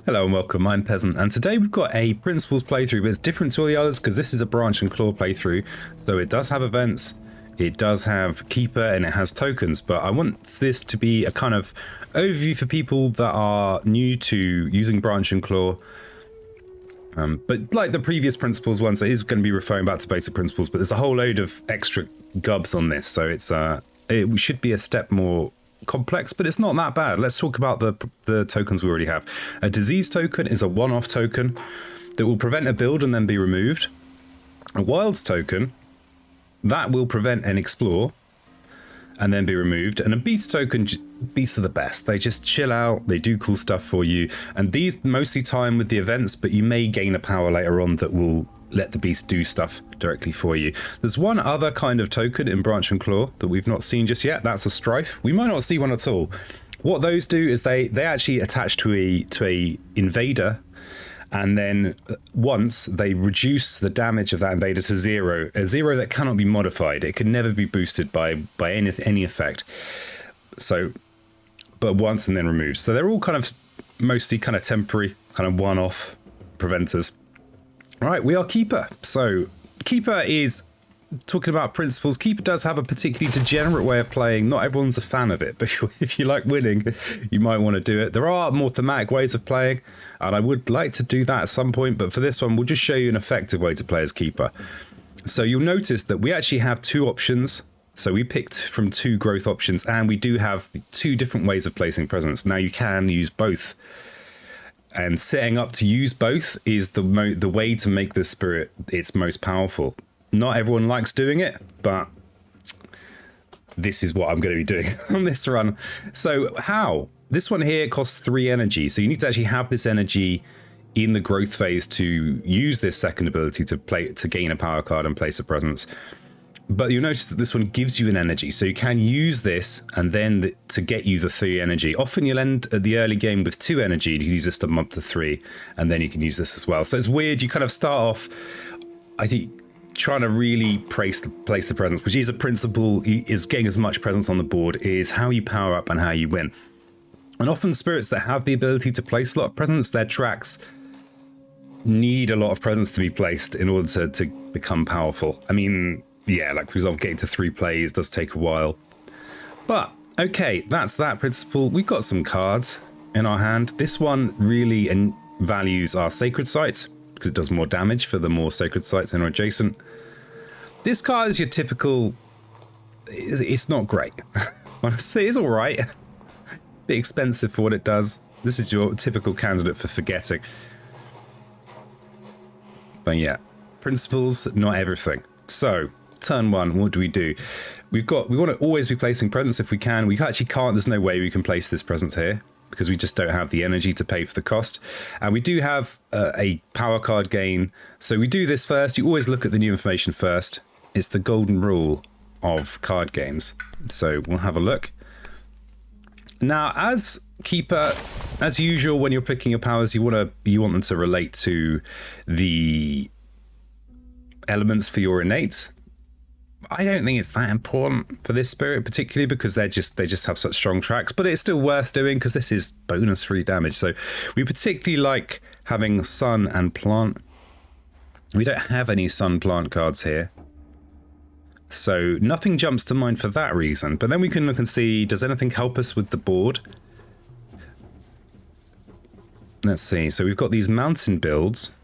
Hello and welcome, I'm Peasant, and today we've got a Principles playthrough, but it's different to all the others because this is a Branch and Claw playthrough, so it does have events, it does have Keeper, and it has tokens, but I want this to be a kind of overview for people that are new to using Branch and Claw. But like the previous Principles ones, it is going to be referring back to basic principles, but there's a whole load of extra gubs on this, so it should be a step more complex, but it's not that bad. Let's talk about the tokens we already have. A disease token is a one-off token that will prevent a build and then be removed. A wilds token, that will prevent and explore and then be removed. And a beast token, beasts are the best. They just chill out, they do cool stuff for you, and these mostly time with the events, but you may gain a power later on that will let the beast do stuff directly for you. There's one other kind of token in Branch and Claw that we've not seen just yet. That's a Strife. We might not see one at all. What those do is they actually attach to a invader, and then once they reduce the damage of that invader to zero, a zero that cannot be modified. It can never be boosted by any effect. So, but once and then removed. So they're all kind of mostly kind of temporary, kind of one-off preventers. Right, we are Keeper. So Keeper is talking about principles. Keeper does have a particularly degenerate way of playing. Not everyone's a fan of it, but if you like winning, you might want to do it. There are more thematic ways of playing, and I would like to do that at some point, but for this one, we'll just show you an effective way to play as Keeper. So you'll notice that we actually have two options. So we picked from two growth options, and we do have two different ways of placing presents. Now you can use both. And setting up to use both is the way to make this spirit its most powerful. Not everyone likes doing it, but this is what I'm going to be doing on this run. So how? This one here costs 3 energy. So you need to actually have this energy in the growth phase to use this second ability to gain a power card and place a presence. But you'll notice that this one gives you an energy, so you can use this and then to get you the 3 energy. Often you'll end at the early game with 2 energy, you can use this to bump to 3, and then you can use this as well. So it's weird, you kind of start off, I think, trying to really place the presence, which is a principle, is getting as much presence on the board, is how you power up and how you win. And often spirits that have the ability to place a lot of presence, their tracks need a lot of presence to be placed in order to become powerful. I mean, yeah, like for example, getting to 3 plays does take a while. But, okay, that's that principle. We've got some cards in our hand. This one really values our sacred sites, because it does more damage for the more sacred sites in or adjacent. This card is your typical... It's not great. Honestly, it's alright. Bit expensive for what it does. This is your typical candidate for forgetting. But yeah, principles, not everything. So... Turn 1, what do? We want to always be placing presents if we can. We actually can't, there's no way we can place this present here because we just don't have the energy to pay for the cost. And we do have a power card gain. So we do this first. You always look at the new information first. It's the golden rule of card games. So we'll have a look. Now, as Keeper, as usual, when you're picking your powers, you want them to relate to the elements for your innate. I don't think it's that important for this spirit particularly because they just have such strong tracks, but it's still worth doing because this is bonus free damage. So we particularly like having sun and plant. We don't have any sun plant cards here, so nothing jumps to mind for that reason. But then we can look and see, does anything help us with the board? Let's see. So we've got these mountain builds.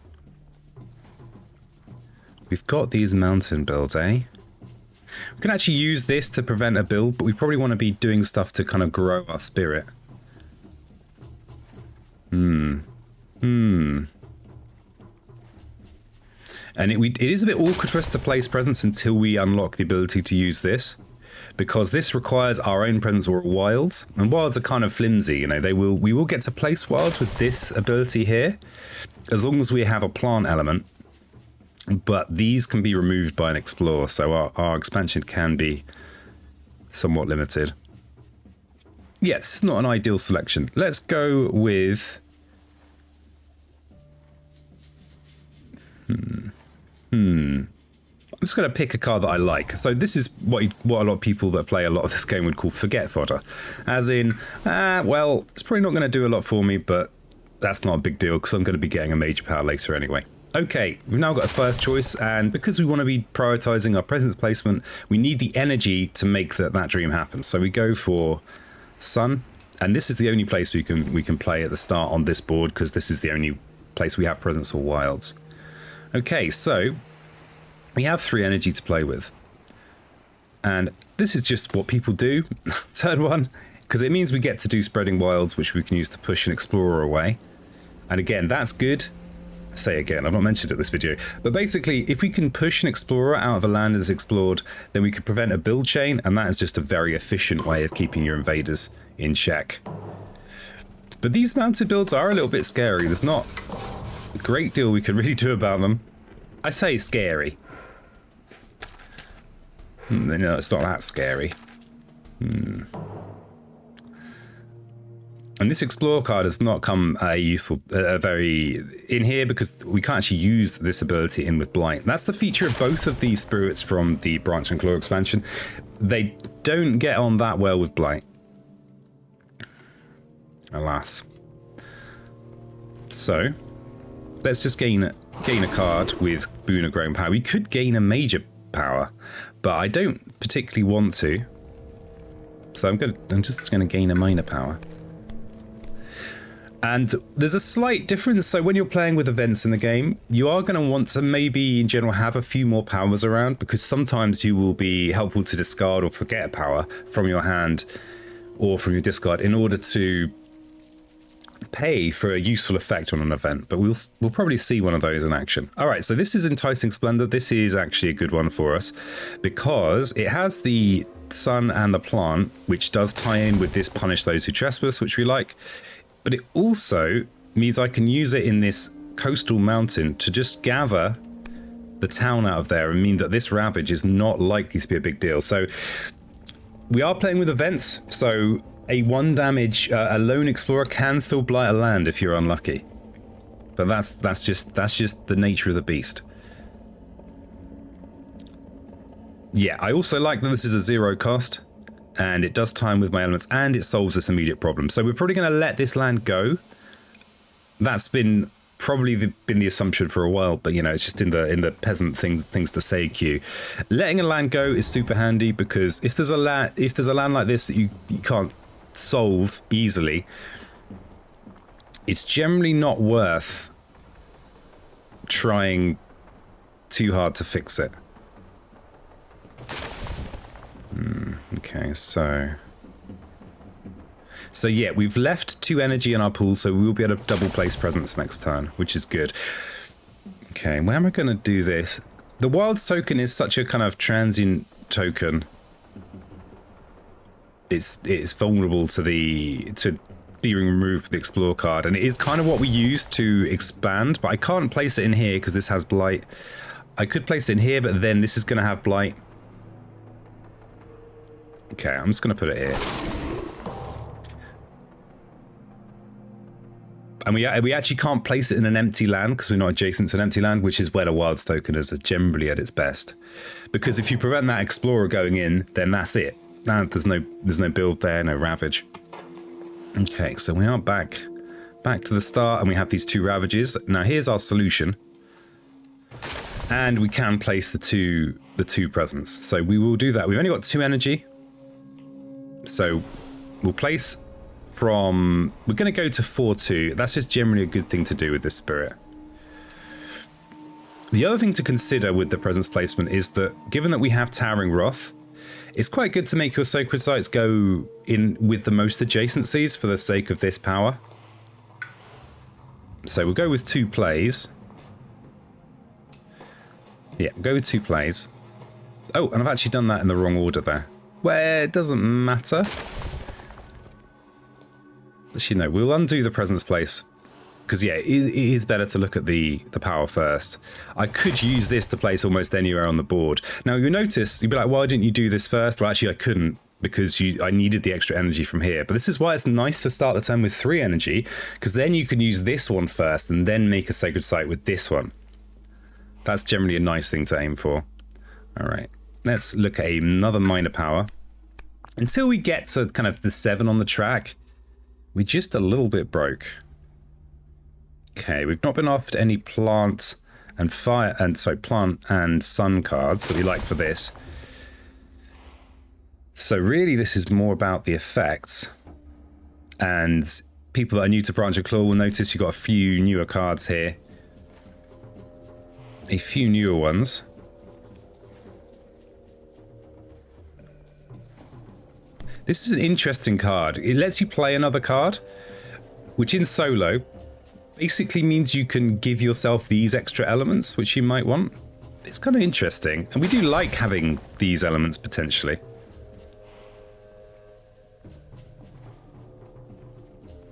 Eh? We can actually use this to prevent a build, but we probably want to be doing stuff to kind of grow our spirit. And it is a bit awkward for us to place presents until we unlock the ability to use this, because this requires our own presence or wilds, and wilds are kind of flimsy, you know. We will get to place wilds with this ability here, as long as we have a plant element. But these can be removed by an explore, so our expansion can be somewhat limited. Yes, it's not an ideal selection. Let's go with... I'm just going to pick a card that I like. So this is what a lot of people that play a lot of this game would call forget fodder. As in, well, it's probably not going to do a lot for me, but that's not a big deal because I'm going to be getting a major power later anyway. Okay, we've now got a first choice, and because we want to be prioritizing our presence placement, we need the energy to make that dream happen. So we go for sun, and this is the only place we can play at the start on this board because this is the only place we have presence or wilds. Okay, so we have 3 energy to play with, and this is just what people do turn 1, because it means we get to do spreading wilds, which we can use to push an explorer away. And again, that's good. Say again, I've not mentioned it in this video, but basically if we can push an explorer out of a land that's explored, then we could prevent a build chain, and that is just a very efficient way of keeping your invaders in check. But these mounted builds are a little bit scary. There's not a great deal we can really do about them. I say scary. No, it's not that scary. And this Explorer card has not come useful, very in here because we can't actually use this ability in with Blight. That's the feature of both of these spirits from the Branch and Claw expansion. They don't get on that well with Blight. Alas. So, let's just gain a card with Boon of Growing Power. We could gain a major power, but I don't particularly want to. So I'm just gonna gain a minor power. And there's a slight difference. So when you're playing with events in the game, you are going to want to maybe in general have a few more powers around, because sometimes you will be helpful to discard or forget a power from your hand or from your discard in order to pay for a useful effect on an event. But we'll probably see one of those in action. All right, so this is Enticing Splendor. This is actually a good one for us because it has the sun and the plant, which does tie in with this Punish Those Who Trespass, which we like. But it also means I can use it in this coastal mountain to just gather the town out of there and mean that this ravage is not likely to be a big deal. So we are playing with events, so a 1 damage, a lone explorer can still blight a land if you're unlucky. But that's just the nature of the beast. Yeah, I also like that this is a 0 cost. And it does time with my elements, and it solves this immediate problem. So we're probably going to let this land go. That's been probably been the assumption for a while, but you know, it's just in the peasant things to say queue. Letting a land go is super handy because if there's a land like this that you can't solve easily, it's generally not worth trying too hard to fix it. Okay, so yeah, we've left 2 energy in our pool, so we will be able to double place presence next turn, which is good. Okay, where am I going to do this? The Wilds token is such a kind of transient token. It's vulnerable to being removed with the Explore card, and it is kind of what we use to expand, but I can't place it in here because this has Blight. I could place it in here, but then this is going to have Blight. Okay, I'm just going to put it here. And we actually can't place it in an empty land because we're not adjacent to an empty land, which is where the Wilds token is generally at its best. Because if you prevent that Explorer going in, then that's it. There's no build there, no Ravage. Okay, so we are back to the start, and we have these 2 Ravages. Now here's our solution. And we can place the two presents. So we will do that. We've only got 2 energy. So we'll place from... We're going to go to 4-2. That's just generally a good thing to do with this spirit. The other thing to consider with the presence placement is that, given that we have Towering Wrath, it's quite good to make your Sacred Sites go in with the most adjacencies for the sake of this power. So we'll go with 2 plays. Yeah, we'll go with 2 plays. Oh, and I've actually done that in the wrong order there. Well, it doesn't matter. Actually, no, we'll undo the presence place. Because, yeah, it is better to look at the power first. I could use this to place almost anywhere on the board. Now, you'll notice, you'll be like, why didn't you do this first? Well, actually, I couldn't, because I needed the extra energy from here. But this is why it's nice to start the turn with 3 energy, because then you can use this one first and then make a Sacred Site with this one. That's generally a nice thing to aim for. All right. Let's look at another minor power. Until we get to kind of the 7 on the track, we're just a little bit broke. Okay, we've not been offered any plant and plant and sun cards that we like for this. So really this is more about the effects. And people that are new to Branch and Claw will notice you've got a few newer cards here. A few newer ones. This is an interesting card. It lets you play another card, which in solo basically means you can give yourself these extra elements, which you might want. It's kind of interesting. And we do like having these elements potentially.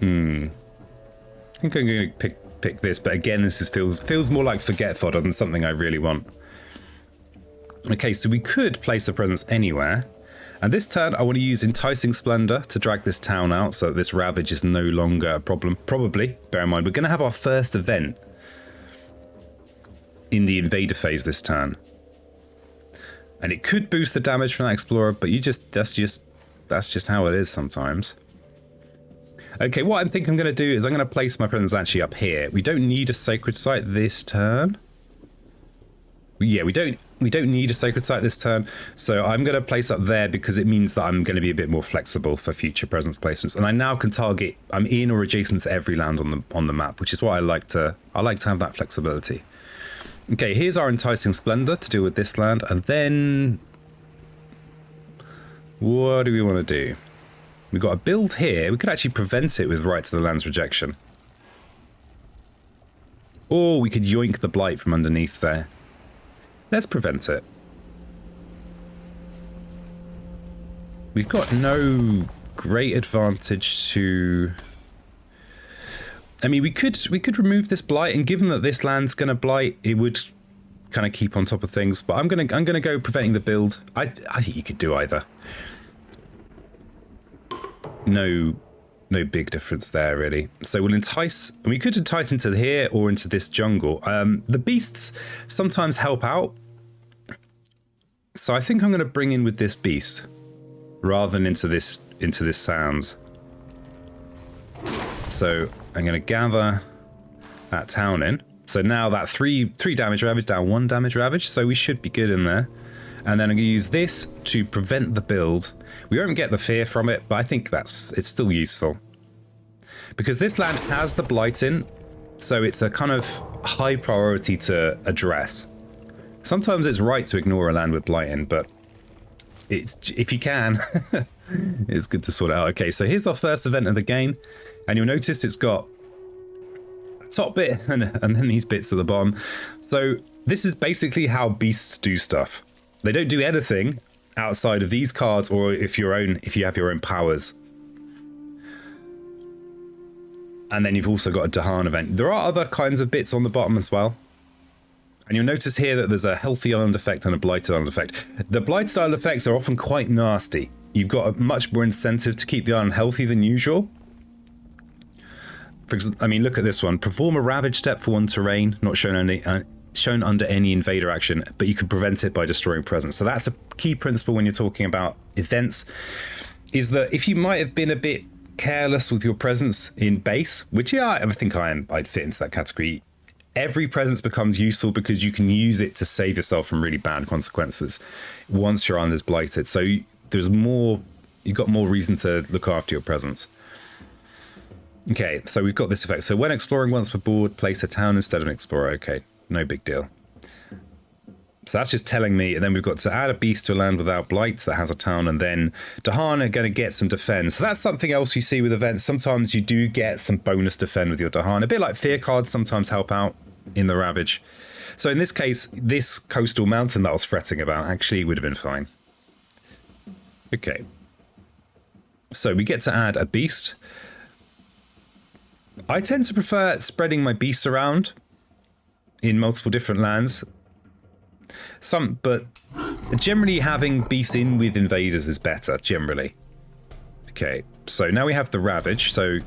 I think I'm going to pick this, but again, this feels more like forget fodder than something I really want. Okay, so we could place a presence anywhere. And this turn, I want to use Enticing Splendor to drag this town out so that this Ravage is no longer a problem. Probably. Bear in mind, we're going to have our first event in the Invader phase this turn. And it could boost the damage from that Explorer, but that's just how it is sometimes. Okay, what I think I'm going to do is I'm going to place my presence actually up here. We don't need a Sacred Site this turn. Yeah, we don't need a Sacred Site this turn, so I'm going to place up there because it means that I'm going to be a bit more flexible for future presence placements. And I now can target, I'm in or adjacent to every land on the map, which is why I like to have that flexibility. Okay, here's our Enticing Splendor to deal with this land, and then what do we want to do? We've got a build here. We could actually prevent it with Right to the Land's Rejection. Or we could yoink the Blight from underneath there. Let's prevent it. We've got no great advantage to... I mean, we could remove this Blight, and given that this land's going to Blight, it would kind of keep on top of things. But I'm gonna go preventing the build. I think you could do either. No big difference there, really. So we'll entice, and we could entice into here or into this jungle. The beasts sometimes help out. So I think I'm going to bring in with this beast rather than into this sounds. So I'm going to gather that town in. So now that 3 damage ravage down 1 damage ravage. So we should be good in there. And then I'm going to use this to prevent the build. We won't get the fear from it, but I think it's still useful. Because this land has the Blight in, so it's a kind of high priority to address. Sometimes it's right to ignore a land with Blight in, but if you can, it's good to sort it out. Okay, so here's our first event of the game, and you'll notice it's got a top bit and then these bits at the bottom. So this is basically how beasts do stuff. They don't do anything outside of these cards, or if you have your own powers. And then you've also got a Dahan event. There are other kinds of bits on the bottom as well. And you'll notice here that there's a healthy island effect and a blighted island effect. The blighted island effects are often quite nasty. You've got a much more incentive to keep the island healthy than usual. For example, I mean, look at this one. Perform a ravage step for 1 terrain, not shown under any invader action, but you can prevent it by destroying presence. So that's a key principle when you're talking about events, is that if you might have been a bit careless with your presence in base, which I think I'd fit into that category, every presence becomes useful because you can use it to save yourself from really bad consequences once your island is blighted. So you've got more reason to look after your presence. Okay, so we've got this effect. So when exploring once per board, place a town instead of an explorer. Okay, no big deal. So that's just telling me, and then we've got to add a beast to a land without blight that has a town, and then Dahan are going to get some defend. So that's something else you see with events. Sometimes you do get some bonus defend with your Dahan. A bit like fear cards sometimes help out in the Ravage. So in this case, this coastal mountain that I was fretting about actually would have been fine. Okay. So we get to add a beast. I tend to prefer spreading my beasts around in multiple different lands. But generally having beasts in with invaders is better, generally. Okay, so now we have the Ravage, so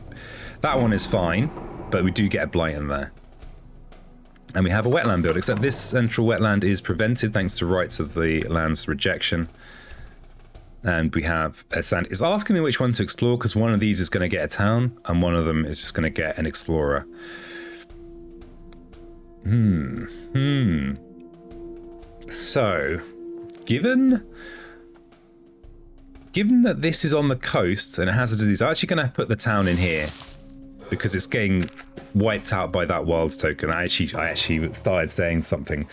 that one is fine, but we do get a blight in there. And we have a wetland build, except this central wetland is prevented thanks to rights of the land's rejection. And we have a sand. It's asking me which one to explore because one of these is going to get a town and one of them is just going to get an explorer. So, given that this is on the coast and it has a disease, I'm actually going to put the town in here because it's getting wiped out by that wilds token. I actually started saying something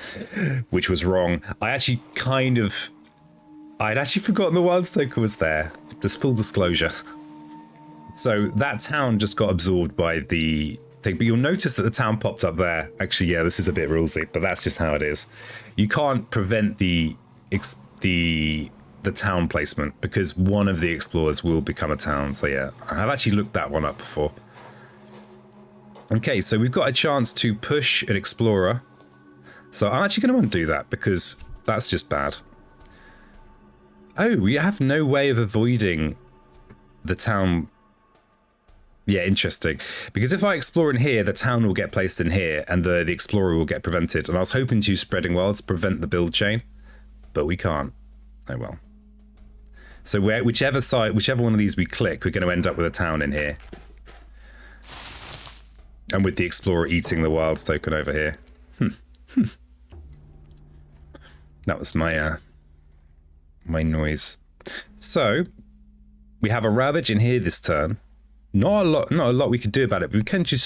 which was wrong. I'd actually forgotten the wilds token was there. Just full disclosure. So that town just got absorbed by the thing, but you'll notice that the town popped up there. Actually, yeah, this is a bit rulesy, but that's just how it is. You can't prevent the town placement because one of the explorers will become a town. So yeah, I've actually looked that one up before. Okay, so we've got a chance to push an explorer. So I'm actually going to want to do that because that's just bad. Oh, we have no way of avoiding the town. Yeah, interesting. Because if I explore in here, the town will get placed in here and the explorer will get prevented. And I was hoping to use spreading wilds to prevent the build chain, but we can't. Oh well. So whichever one of these we click, we're going to end up with a town in here. And with the explorer eating the wilds token over here. That was my my noise. So we have a ravage in here this turn. Not a lot we could do about it, but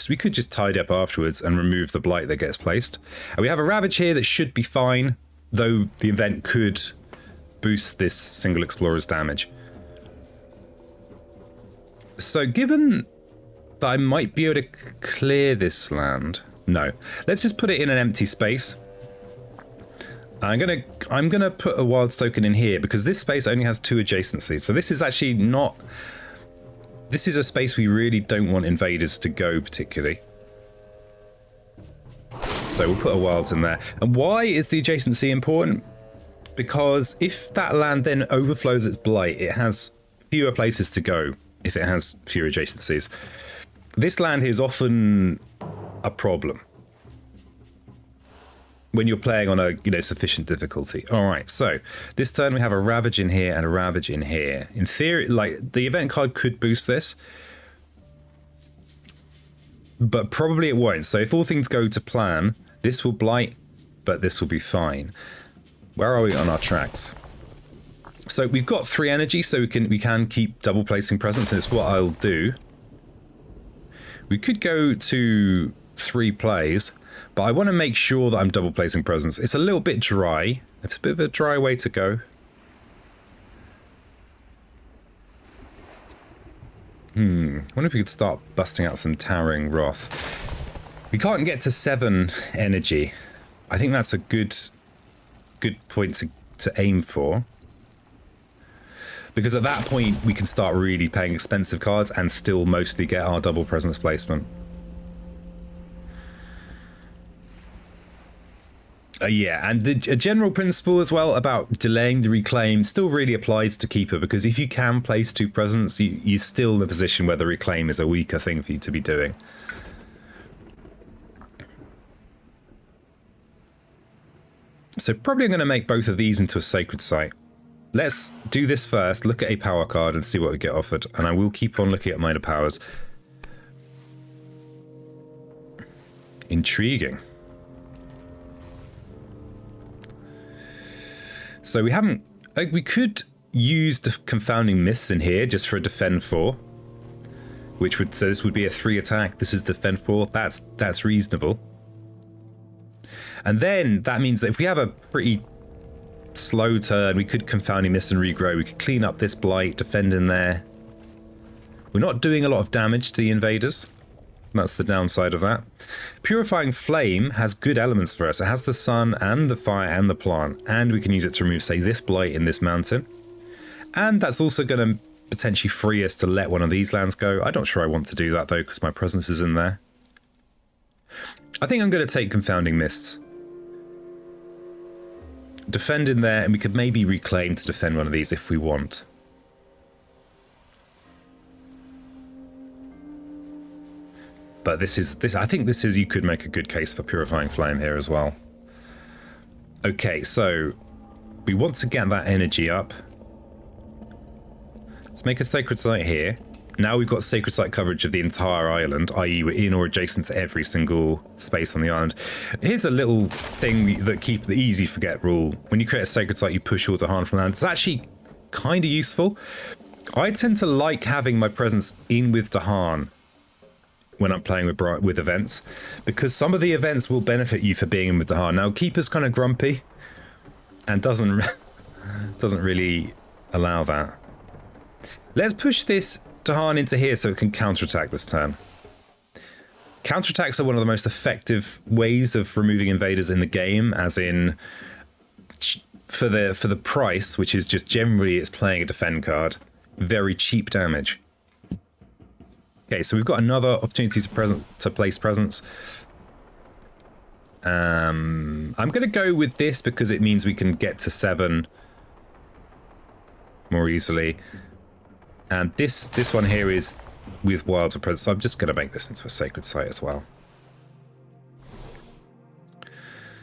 we could just tidy up afterwards and remove the blight that gets placed. And we have a ravage here that should be fine, though the event could boost this single explorer's damage. So given that I might be able to clear this land, no, let's just put it in an empty space. I'm gonna put a wilds token in here because this space only has 2 adjacencies. So this is actually not. This is a space we really don't want invaders to go particularly. So we'll put a wilds in there. And why is the adjacency important? Because if that land then overflows its blight, it has fewer places to go if it has fewer adjacencies. This land here is often a problem when you're playing on a sufficient difficulty. All right, so this turn we have a ravage in here and a ravage in here. In theory, like the event card could boost this, but probably it won't. So if all things go to plan, this will blight, but this will be fine. Where are we on our tracks? So we've got 3 energy, so we can keep double placing presence, and it's what I'll do. We could go to 3 plays. But I want to make sure that I'm double placing presence. It's a little bit dry. It's a bit of a dry way to go. I wonder if we could start busting out some Towering Wrath. We can't get to 7 energy. I think that's a good point to aim for. Because at that point, we can start really playing expensive cards and still mostly get our double presence placement. Yeah, and a general principle as well about delaying the reclaim still really applies to Keeper, because if you can place 2 presence, you're still in a position where the reclaim is a weaker thing for you to be doing. So probably I'm going to make both of these into a sacred site. Let's do this first, look at a power card and see what we get offered, and I will keep on looking at minor powers. Intriguing. So we could use the confounding mists in here just for a defend 4, which would, so this would be a 3 attack. This is defend 4. That's reasonable. And then that means that if we have a pretty slow turn, we could confounding mist and regrow. We could clean up this blight, defend in there. We're not doing a lot of damage to the invaders. That's the downside of that. Purifying Flame has good elements for us. It has the sun and the fire and the plant, and we can use it to remove, say, this blight in this mountain. And that's also going to potentially free us to let one of these lands go. I'm not sure I want to do that, though, because my presence is in there. I think I'm going to take Confounding Mists. Defend in there, and we could maybe reclaim to defend one of these if we want. But I think this is, you could make a good case for Purifying Flame here as well. Okay, so we want to get that energy up. Let's make a Sacred Site here. Now we've got sacred site coverage of the entire island, i.e. we're in or adjacent to every single space on the island. Here's a little thing that keep the easy forget rule. When you create a sacred site, you push all Dahan from land. It's actually kind of useful. I tend to like having my presence in with Dahan when I'm playing with events, because some of the events will benefit you for being in with Dahan. Now, Keeper's kind of grumpy and doesn't really allow that. Let's push this Dahan into here so it can counterattack this turn. Counterattacks are one of the most effective ways of removing invaders in the game, as in for the price, which is just generally it's playing a defend card. Very cheap damage. Okay, so we've got another opportunity to place presence. I'm going to go with this because it means we can get to 7 more easily. And this one here is with wilds of presence, so I'm just going to make this into a sacred site as well.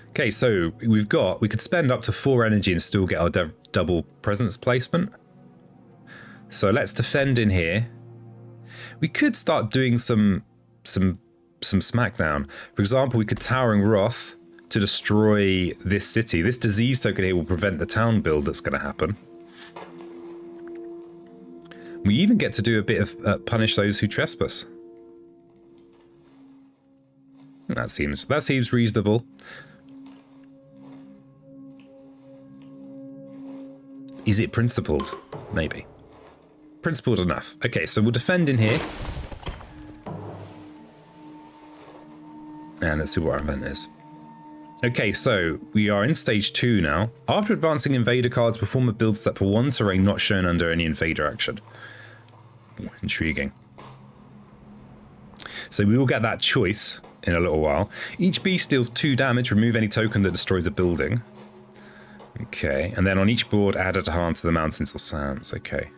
Okay, so we could spend up to 4 energy and still get our double presence placement. So let's defend in here. We could start doing some smackdown. For example, we could Towering Wrath to destroy this city. This disease token here will prevent the town build that's going to happen. We even get to do a bit of punish those who trespass. That seems reasonable. Is it principled? Maybe. Principled enough. Okay, so we'll defend in here. And let's see what our event is. Okay, so we are in stage 2 now. After advancing invader cards, perform a build step for 1 terrain not shown under any invader action. Ooh, intriguing. So we will get that choice in a little while. Each beast deals 2 damage. Remove any token that destroys a building. Okay, and then on each board, add a Dahan to the mountains or sands. Okay.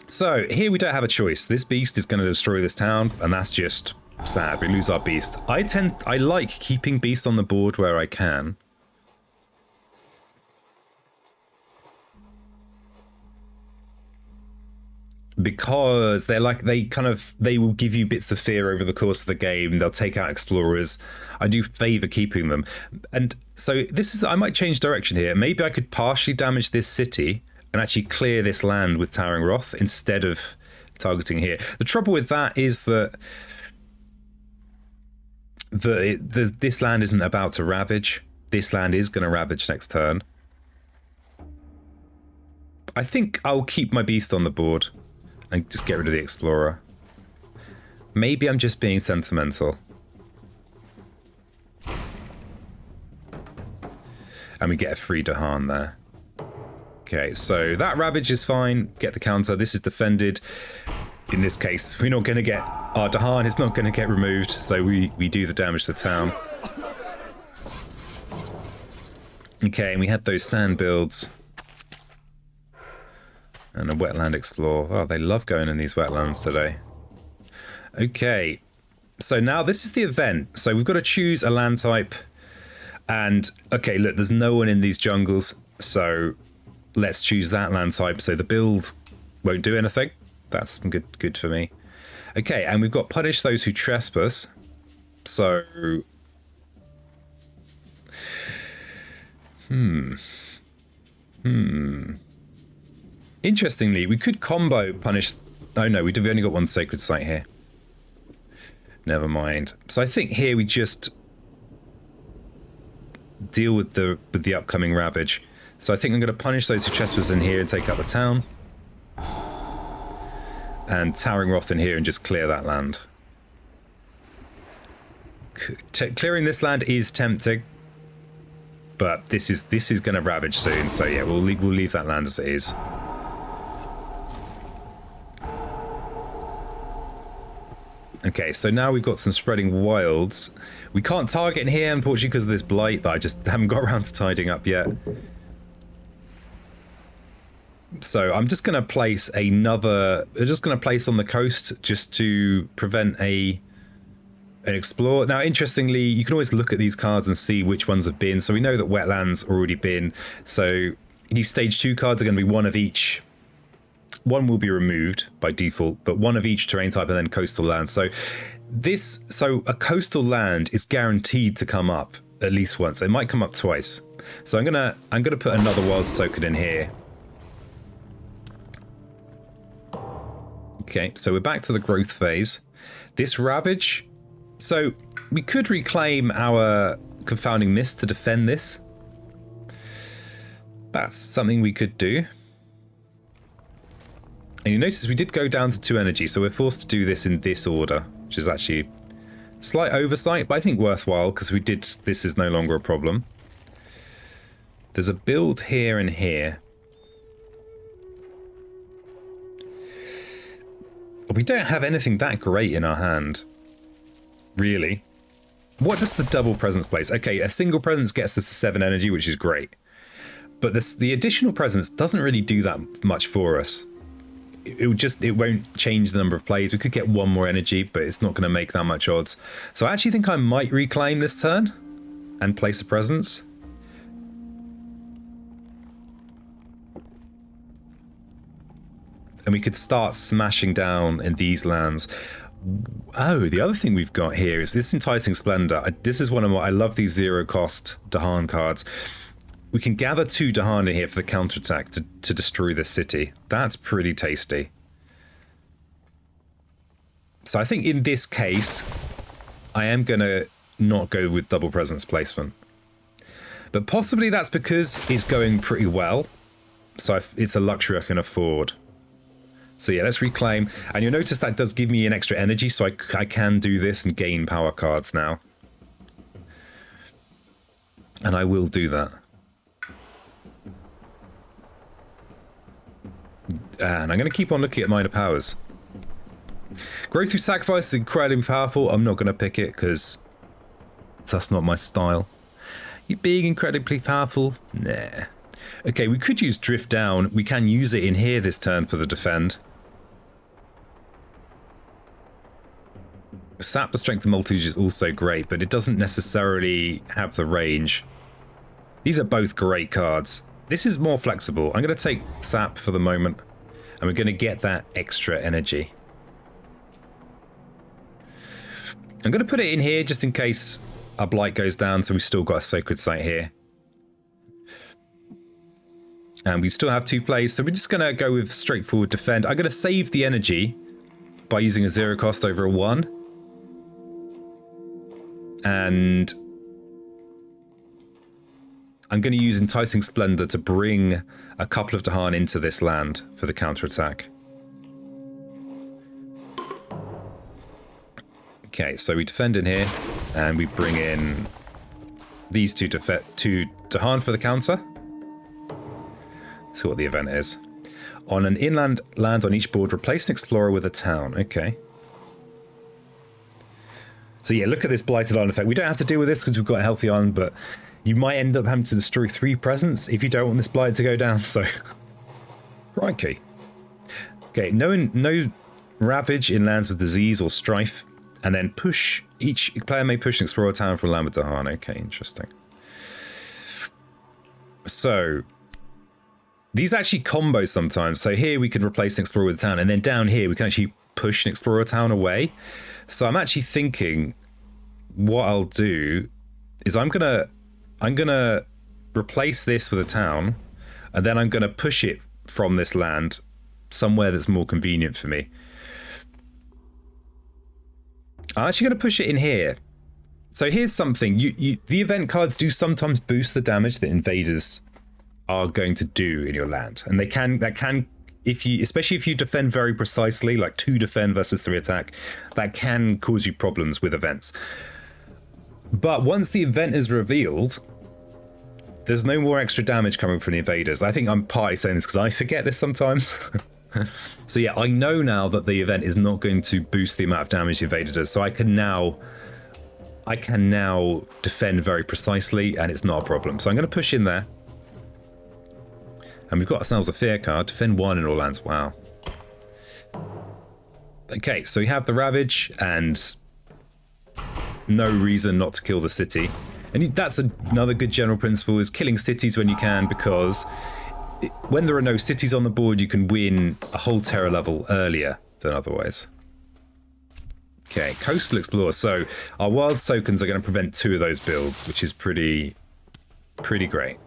So here we don't have a choice. This beast is going to destroy this town, and that's just sad. We lose our beast. I like keeping beasts on the board where I can. Because they will give you bits of fear over the course of the game. They'll take out explorers. I do favor keeping them. And so I might change direction here. Maybe I could partially damage this city and actually clear this land with Towering Wrath instead of targeting here. The trouble with that is that this land isn't about to ravage. This land is going to ravage next turn. I think I'll keep my beast on the board and just get rid of the explorer. Maybe I'm just being sentimental. And we get a free Dahan there. Okay, so that ravage is fine. Get the counter. This is defended. In this case, we're not going to get our Dahan. It's not going to get removed. So we do the damage to the town. Okay, and we had those sand builds. And a wetland explore. Oh, they love going in these wetlands today. Okay, so now this is the event. So we've got to choose a land type. And, okay, look, there's no one in these jungles. So let's choose that land type. So the build won't do anything. That's good for me. Okay, and we've got punish those who trespass. So... Interestingly, we could combo punish... Oh no, we've only got one sacred site here. Never mind. So I think here we just deal with the upcoming ravage. So I think I'm going to punish those who trespass in here and take out the town. And Towering Wrath in here and just clear that land. Clearing this land is tempting. But this is going to ravage soon. So yeah, we'll leave that land as it is. Okay, so now we've got some spreading wilds. We can't target in here, unfortunately, because of this blight that I just haven't got around to tidying up yet. So I'm just going to place another... I'm just going to place on the coast just to prevent an explore. Now, interestingly, you can always look at these cards and see which ones have been. So we know that wetlands already been. So these stage 2 cards are going to be one of each one will be removed by default, but one of each terrain type and then coastal land. So a coastal land is guaranteed to come up at least once. It might come up twice. So I'm gonna put another wilds token in here. Okay, so we're back to the growth phase. This ravage. So we could reclaim our confounding mist to defend this. That's something we could do. And you notice we did go down to 2 energy, so we're forced to do this in this order, which is actually slight oversight, but I think worthwhile because this is no longer a problem. There's a build here and here. We don't have anything that great in our hand, really. What does the double presence place? Okay, a single presence gets us to 7 energy, which is great. But the additional presence doesn't really do that much for us. It won't change the number of plays. We could get 1 more energy, but it's not going to make that much odds. So I actually think I might reclaim this turn and place a presence. And we could start smashing down in these lands. Oh, the other thing we've got here is this Enticing Splendor. This is one of I love these 0-cost Dahan cards. We can gather 2 Dahan in here for the counterattack to destroy this city. That's pretty tasty. So I think in this case, I am going to not go with double presence placement. But possibly that's because it's going pretty well. So it's a luxury I can afford. So yeah, let's reclaim. And you'll notice that does give me an extra energy, so I can do this and gain power cards now. And I will do that. And I'm going to keep on looking at minor powers. Growth through sacrifice is incredibly powerful. I'm not going to pick it because that's not my style. You being incredibly powerful? Nah. Okay, we could use drift down. We can use it in here this turn for the defend. Sap the strength of multitude is also great, but it doesn't necessarily have the range. These are both great cards. This is more flexible. I'm going to take sap for the moment, and we're going to get that extra energy. I'm going to put it in here just in case our blight goes down, so we've still got a sacred site here. And we still have 2 plays, so we're just going to go with straightforward defend. I'm going to save the energy by using a 0 cost over a 1. And I'm going to use Enticing Splendor to bring a couple of Dahan into this land for the counterattack. Okay, so we defend in here, and we bring in these 2 Dahan for the counter. See what the event is. On an inland land on each board, replace an explorer with a town. Okay. So yeah, look at this Blighted Island effect. We don't have to deal with this because we've got a healthy island, but you might end up having to destroy 3 presents if you don't want this blight to go down, so... Crikey. Okay, no ravage in lands with disease or strife, and then push... Each player may push an explorer town from a land with Dahan. Okay, interesting. So... These actually combo sometimes. So here we can replace an explorer with a town, and then down here we can actually push an explorer town away. So I'm actually thinking what I'll do is I'm gonna replace this with a town, and then I'm gonna push it from this land somewhere that's more convenient for me. I'm actually gonna push it in here. So here's something. The event cards do sometimes boost the damage that invaders are going to do in your land, and that can especially if you defend very precisely, like 2 defend versus 3 attack, that can cause you problems with events. But once the event is revealed, there's no more extra damage coming from the invaders. I think I'm partly saying this because I forget this sometimes. So yeah, I know now that the event is not going to boost the amount of damage the invader does, so I can now defend very precisely, and it's not a problem. So I'm going to push in there. And we've got ourselves a fear card. Defend 1 in all lands. Wow. Okay, so we have the Ravage and no reason not to kill the city. And that's another good general principle, is killing cities when you can, because when there are no cities on the board, you can win a whole terror level earlier than otherwise. Okay, Coastal Explorer. So our wild tokens are going to prevent 2 of those builds, which is pretty great.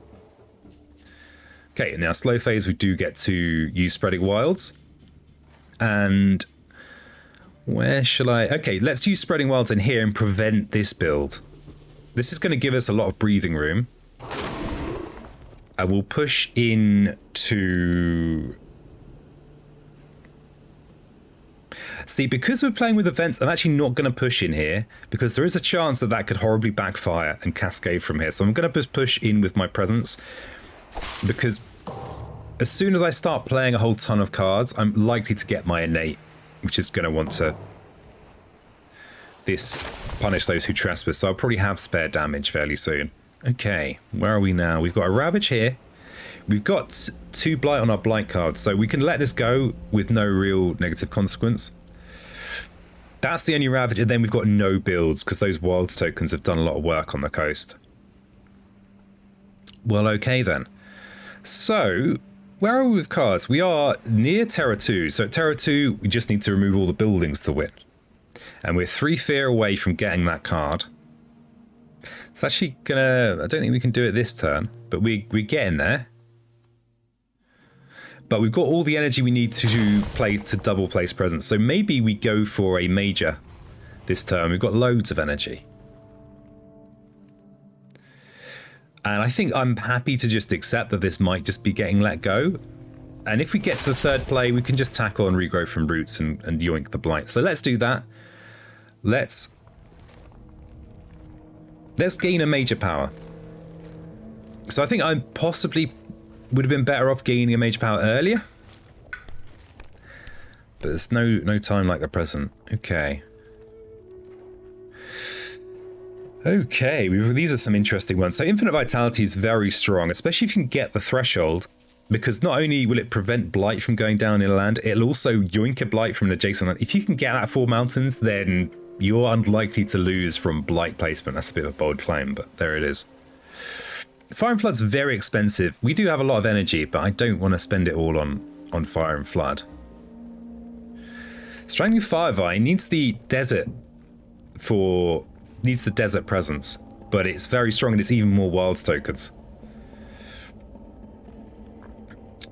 Okay, now slow phase, we do get to use Spreading Wilds. And where shall I... Okay, let's use Spreading Wilds in here and prevent this build. This is going to give us a lot of breathing room. And we'll push in to... See, because we're playing with events, I'm actually not going to push in here because there is a chance that that could horribly backfire and cascade from here. So I'm going to just push in with my presence because as soon as I start playing a whole ton of cards, I'm likely to get my innate, which is going to want to punish those who trespass. So I'll probably have spare damage fairly soon. Okay, where are we now? We've got a Ravage here. We've got 2 Blight on our Blight cards, so we can let this go with no real negative consequence. That's the only Ravage, and then we've got no builds, because those Wilds tokens have done a lot of work on the coast. Well, okay then. So, where are we with cards? We are near Terra 2, so at Terra 2, we just need to remove all the buildings to win. And we're 3 fear away from getting that card. It's actually gonna... I don't think we can do it this turn, but we're getting there. But we've got all the energy we need to play to double place presence. So maybe we go for a major this turn. We've got loads of energy. And I think I'm happy to just accept that this might just be getting let go. And if we get to the 3rd play, we can just tackle and regrow from roots and yoink the Blight. So let's do that. Let's gain a major power. So I think I possibly would have been better off gaining a major power earlier. But there's no time like the present. Okay. Okay, these are some interesting ones. So Infinite Vitality is very strong, especially if you can get the Threshold, because not only will it prevent Blight from going down in a land, it'll also yoink a Blight from an adjacent land. If you can get that 4 mountains, then you're unlikely to lose from Blight placement. That's a bit of a bold claim, but there it is. Fire and Flood's very expensive. We do have a lot of energy, but I don't want to spend it all on Fire and Flood. Strangling Firevine needs the desert needs the desert presence, but it's very strong and it's even more Wilds tokens.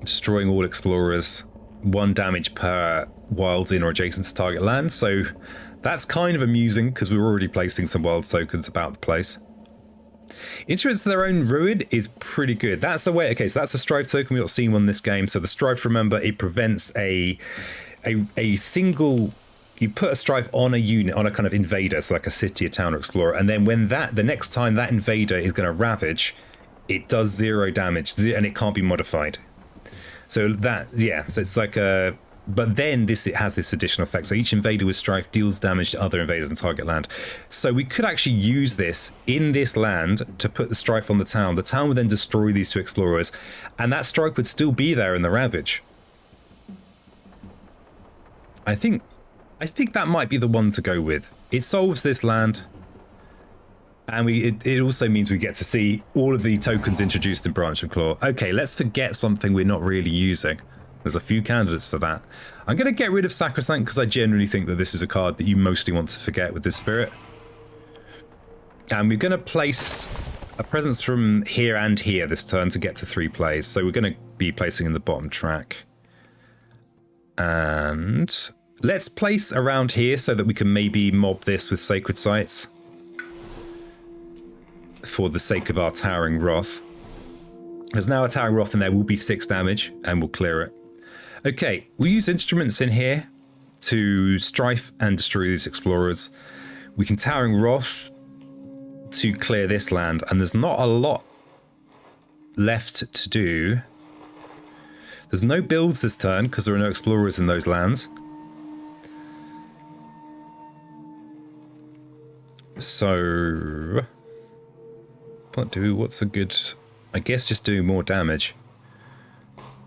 Destroying all explorers, 1 damage per Wilds in or adjacent to target land, so that's kind of amusing because we're already placing some Wilds tokens about the place. Instruments of their own ruin is pretty good. That's a way. Okay, so that's a strife token. We've not seen one this game. So the strife, remember, it prevents a single. You put a strife on a unit, on a kind of invader, so like a city, a town, or explorer, and then when the next time that invader is going to ravage, it does 0 damage and it can't be modified. So that, yeah, so it's like a. But then it has this additional effect. So each invader with strife deals damage to other invaders in target land. So we could actually use this in this land to put the strife on the town. The town would then destroy these 2 explorers, and that strike would still be there in the Ravage. I think that might be the one to go with. It solves this land, and it also means we get to see all of the tokens introduced in Branch and Claw. Okay, let's forget something we're not really using. There's a few candidates for that. I'm going to get rid of Sacrosanct because I generally think that this is a card that you mostly want to forget with this spirit. And we're going to place a presence from here and here this turn to get to 3 plays. So we're going to be placing in the bottom track. And let's place around here so that we can maybe mob this with Sacred Sites for the sake of our Towering Wrath. There's now a Towering Wrath and there will be 6 damage and we'll clear it. Okay, we'll use instruments in here to strife and destroy these explorers. We can Towering Wrath to clear this land, and there's not a lot left to do. There's no builds this turn because there are no explorers in those lands. So, what's a good... I guess just do more damage.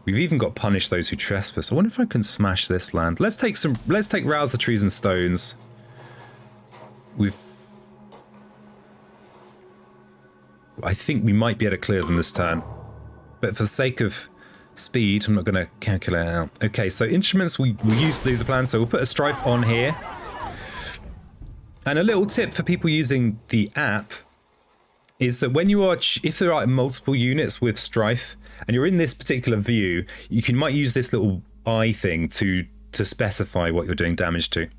We've even got Punish Those Who Trespass. I wonder if I can smash this land. Let's take Rouse the Trees and Stones. I think we might be able to clear them this turn. But for the sake of Speed, I'm not going to calculate it out. Okay, so instruments we'll use to do the plan. So we'll put a strife on here. And a little tip for people using the app is that when you are, if there are multiple units with strife and you're in this particular view, you might use this little eye thing to specify what you're doing damage to.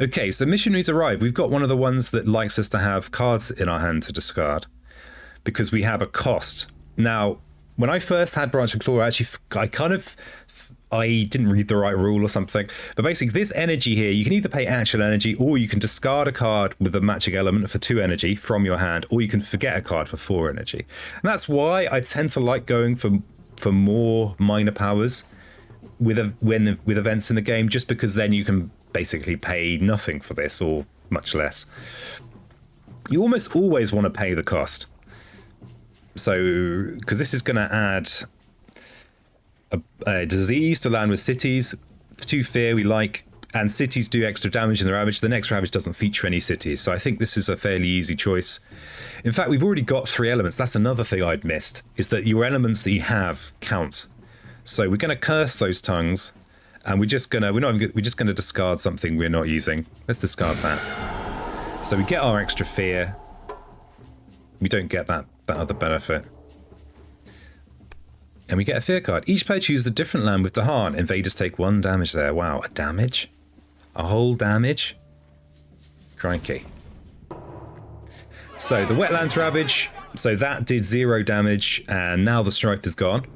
Okay, so missionaries arrive. We've got one of the ones that likes us to have cards in our hand to discard because we have a cost. Now, when I first had Branch and Claw, I didn't read the right rule or something. But basically, this energy here, you can either pay actual energy or you can discard a card with a matching element for 2 energy from your hand, or you can forget a card for 4 energy. And that's why I tend to like going for more minor powers with events in the game, just because then you can basically pay nothing for this or much less. You almost always want to pay the cost. So, because this is going to add a disease to land with cities, 2 fear we like, and cities do extra damage in the ravage. The next ravage doesn't feature any cities, so I think this is a fairly easy choice. In fact, we've already got 3 elements. That's another thing I'd missed, is that your elements that you have count. So we're going to curse those tongues, and we're just going to discard something we're not using. Let's discard that. So we get our extra fear. We don't get that other benefit. And we get a fear card. Each player chooses a different land with Dahan. Invaders take 1 damage there. Wow, a damage? A whole damage? Crikey. So the Wetlands Ravage. So that did 0 damage, and now the Strife is gone.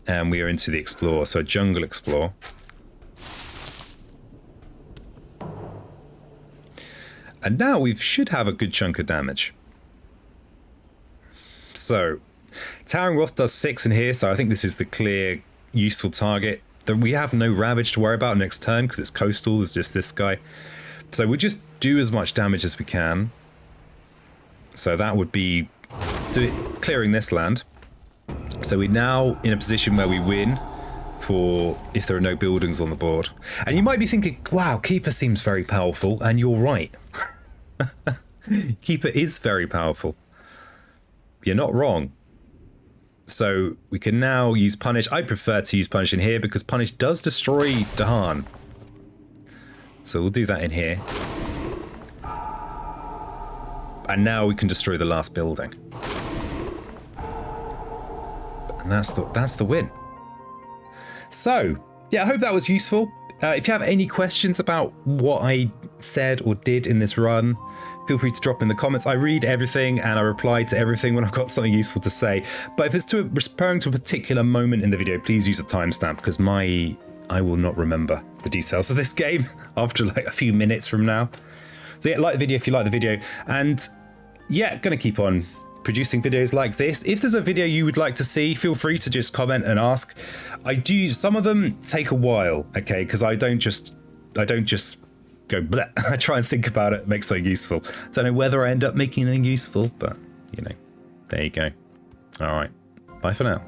And we are into the Explore, so Jungle Explore. And now we should have a good chunk of damage. So, Towering Wrath does 6 in here, so I think this is the clear, useful target. We have no Ravage to worry about next turn because it's coastal, there's just this guy. So we'll just do as much damage as we can. So that would be clearing this land. So we're now in a position where we win for if there are no buildings on the board. And you might be thinking, wow, Keeper seems very powerful, and you're right. Keeper is very powerful. You're not wrong. So we can now use Punish. I prefer to use Punish in here because Punish does destroy Dahan. So we'll do that in here. And now we can destroy the last building. And that's the win. So, yeah, I hope that was useful. If you have any questions about what I said or did in this run, feel free to drop in the comments. I read everything and I reply to everything when I've got something useful to say. But if it's referring to a particular moment in the video, please use a timestamp because I will not remember the details of this game after like a few minutes from now. So yeah, like the video if you like the video. And yeah, gonna keep on producing videos like this. If there's a video you would like to see, feel free to just comment and ask. Some of them take a while, okay, because I don't just go bleh. I try and think about it, make something useful. Don't know whether I end up making anything useful, but you know, there you go. All right, bye for now.